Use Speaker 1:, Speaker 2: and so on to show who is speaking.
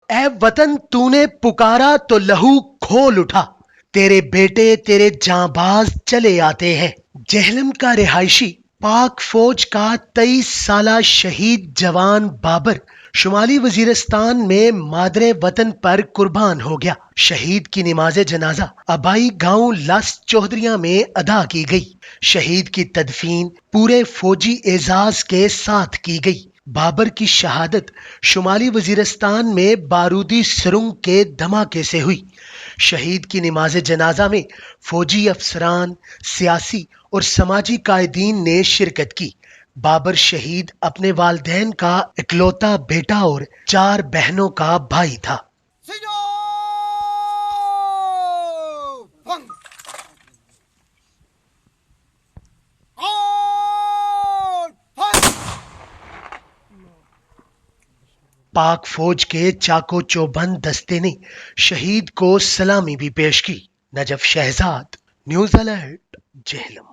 Speaker 1: اے وطن تو نے پکارا تو لہو کھول اٹھا، تیرے بیٹے تیرے جانباز چلے آتے ہیں۔ جہلم کا رہائشی پاک فوج کا 23 سالہ شہید جوان بابر شمالی وزیرستان میں مادر وطن پر قربان ہو گیا۔ شہید کی نماز جنازہ آبائی گاؤں لاس چودھریاں میں ادا کی گئی۔ شہید کی تدفین پورے فوجی اعزاز کے ساتھ کی گئی۔ بابر کی شہادت شمالی وزیرستان میں بارودی سرنگ کے دھماکے سے ہوئی۔ شہید کی نماز جنازہ میں فوجی افسران، سیاسی اور سماجی قائدین نے شرکت کی۔ بابر شہید اپنے والدین کا اکلوتا بیٹا اور 4 بہنوں کا بھائی تھا۔ پاک فوج کے چاکو چوبند دستے نے شہید کو سلامی بھی پیش کی۔ Najaf Shahzad, news alert, Jhelum.